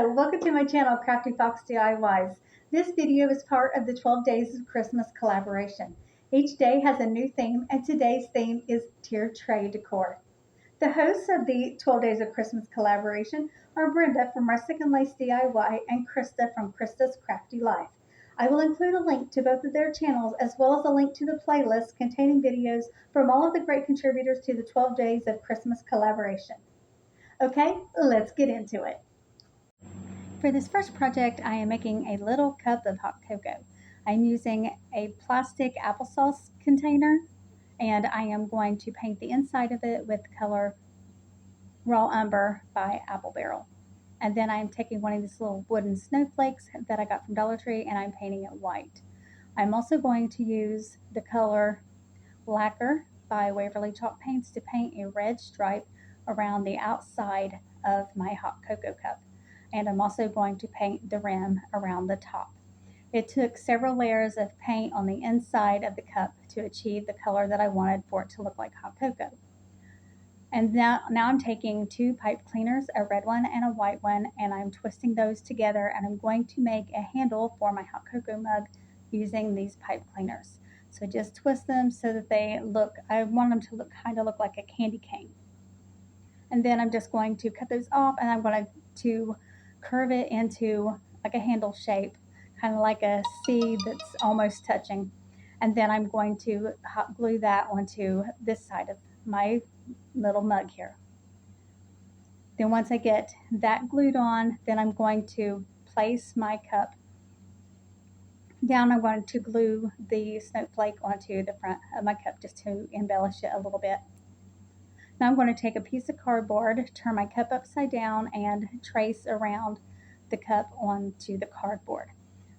Hello, welcome to my channel, Crafty Fox DIYs. This video is part of the 12 Days of Christmas collaboration. Each day has a new theme, and today's theme is tiered tray decor. The hosts of the 12 Days of Christmas collaboration are Brenda from Rustic and Lace DIY and Krista from Krista's Crafty Life. I will include a link to both of their channels as well as a link to the playlist containing videos from all of the great contributors to the 12 Days of Christmas collaboration. Okay, let's get into it. For this first project, I am making a little cup of hot cocoa. I'm using a plastic applesauce container, and I am going to paint the inside of it with the color Raw Umber by Apple Barrel. And then I'm taking one of these little wooden snowflakes that I got from Dollar Tree, and I'm painting it white. I'm also going to use the color Lacquer by Waverly Chalk Paints to paint a red stripe around the outside of my hot cocoa cup. And I'm also going to paint the rim around the top. It took several layers of paint on the inside of the cup to achieve the color that I wanted for it to look like hot cocoa. And now I'm taking two pipe cleaners, a red one and a white one, and I'm twisting those together, and I'm going to make a handle for my hot cocoa mug using these pipe cleaners. So just twist them so that I want them to kind of look like a candy cane. And then I'm just going to cut those off, and I'm going to curve it into like a handle shape, kind of like a C that's almost touching. And then I'm going to hot glue that onto this side of my little mug here. Then once I get that glued on, then I'm going to place my cup down. I'm going to glue the snowflake onto the front of my cup just to embellish it a little bit. Now I'm going to take a piece of cardboard, turn my cup upside down, and trace around the cup onto the cardboard.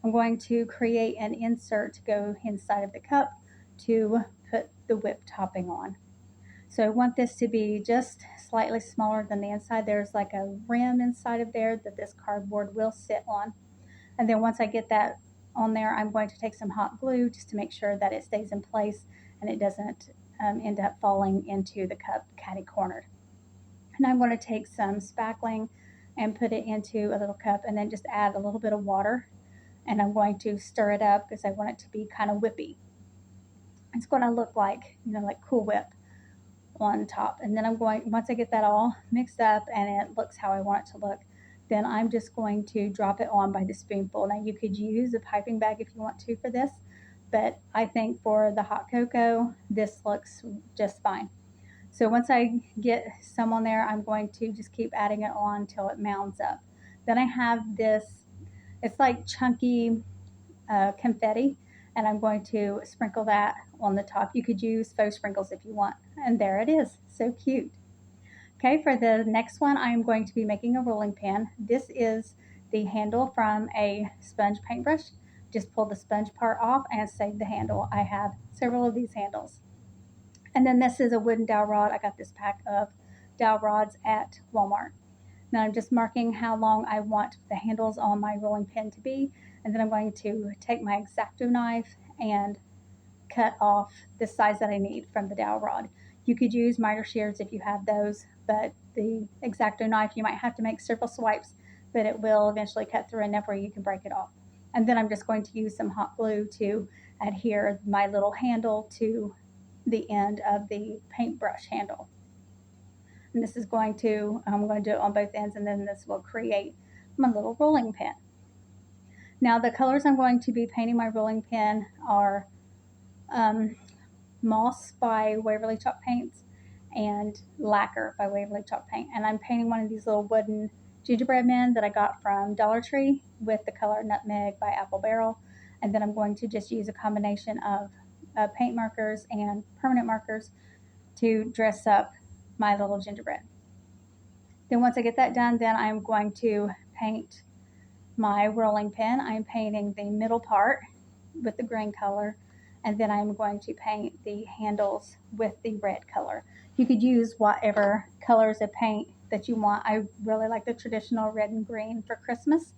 I'm going to create an insert to go inside of the cup to put the whip topping on. So I want this to be just slightly smaller than the inside. There's like a rim inside of there that this cardboard will sit on. And then once I get that on there, I'm going to take some hot glue just to make sure that it stays in place and it doesn't end up falling into the cup catty-cornered. And I'm going to take some spackling and put it into a little cup, and then just add a little bit of water. And I'm going to stir it up because I want it to be kind of whippy. It's going to look like, like Cool Whip on top. And then once I get that all mixed up and it looks how I want it to look, then I'm just going to drop it on by the spoonful. Now you could use a piping bag if you want to for this, but I think for the hot cocoa, this looks just fine. So once I get some on there, I'm going to just keep adding it on till it mounds up. Then I have this, it's like chunky confetti, and I'm going to sprinkle that on the top. You could use faux sprinkles if you want. And there it is, so cute. Okay, for the next one, I'm going to be making a rolling pin. This is the handle from a sponge paintbrush. Just pull the sponge part off and save the handle. I have several of these handles. And then this is a wooden dowel rod. I got this pack of dowel rods at Walmart. Now I'm just marking how long I want the handles on my rolling pin to be, and then I'm going to take my X-Acto knife and cut off the size that I need from the dowel rod. You could use miter shears if you have those, but the X-Acto knife, you might have to make several swipes, but it will eventually cut through enough where you can break it off. And then I'm just going to use some hot glue to adhere my little handle to the end of the paintbrush handle. And this is I'm going to do it on both ends, and then this will create my little rolling pin. Now the colors I'm going to be painting my rolling pin are Moss by Waverly Chalk Paints and Lacquer by Waverly Chalk Paint. And I'm painting one of these little wooden gingerbread men that I got from Dollar Tree with the color Nutmeg by Apple Barrel. And then I'm going to just use a combination of paint markers and permanent markers to dress up my little gingerbread. Then once I get that done, then I'm going to paint my rolling pin. I'm painting the middle part with the green color, and then I'm going to paint the handles with the red color. You could use whatever colors of paint that you want. I really like the traditional red and green for Christmas.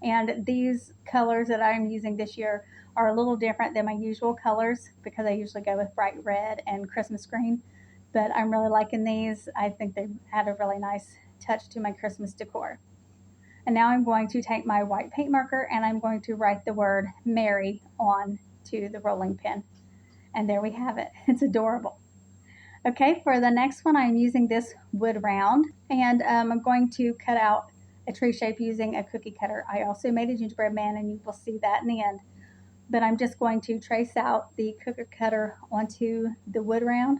And these colors that I'm using this year are a little different than my usual colors because I usually go with bright red and Christmas green. But I'm really liking these. I think they add a really nice touch to my Christmas decor. And now I'm going to take my white paint marker and I'm going to write the word Mary on to the rolling pin. And there we have it. It's adorable. Okay, for the next one, I'm using this wood round, and I'm going to cut out a tree shape using a cookie cutter. I also made a gingerbread man, and you will see that in the end. But I'm just going to trace out the cookie cutter onto the wood round.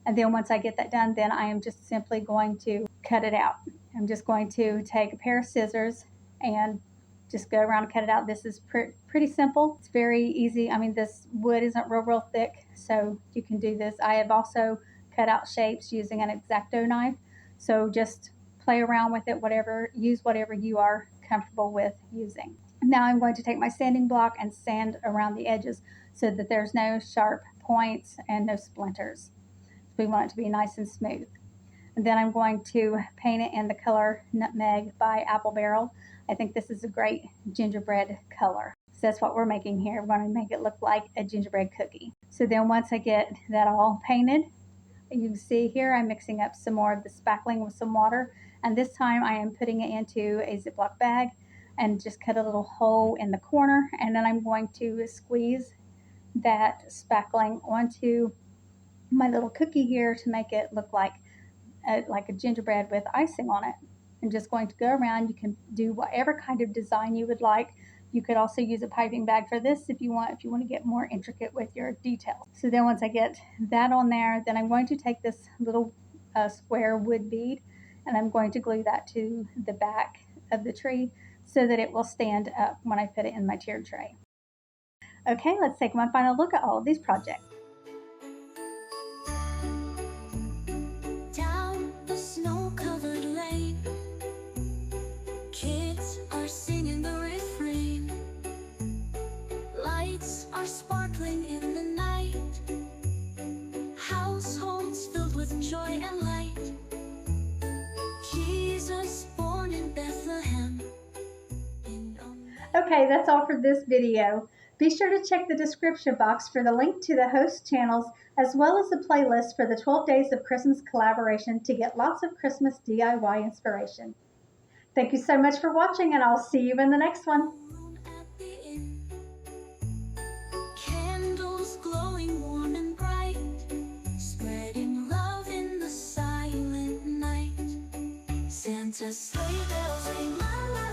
And then once I get that done, then I am just simply going to cut it out. I'm just going to take a pair of scissors and just go around and cut it out. This is pretty simple. It's very easy. I mean, this wood isn't real thick, so you can do this. I have also cut out shapes using an X-Acto knife. So just play around with it, use whatever you are comfortable with using. Now I'm going to take my sanding block and sand around the edges so that there's no sharp points and no splinters. We want it to be nice and smooth. And then I'm going to paint it in the color Nutmeg by Apple Barrel. I think this is a great gingerbread color. So that's what we're making here. We're going to make it look like a gingerbread cookie. So then once I get that all painted, you can see here I'm mixing up some more of the spackling with some water. And this time I am putting it into a Ziploc bag and just cut a little hole in the corner. And then I'm going to squeeze that spackling onto my little cookie here to make it look like a gingerbread with icing on it. I'm just going to go around. You can do whatever kind of design you would like. You could also use a piping bag for this if you want to get more intricate with your details. So then once I get that on there, then I'm going to take this little square wood bead and I'm going to glue that to the back of the tree so that it will stand up when I put it in my tiered tray. Okay, let's take one final look at all of these projects. Sparkling in the night, households filled with joy and light. Jesus born in Bethlehem. Okay, that's all for this video. Be sure to check the description box for the link to the host channels as well as the playlist for the 12 Days of Christmas collaboration to get lots of Christmas DIY inspiration. Thank you so much for watching, and I'll see you in the next one. Santa sleigh bells ring, la la.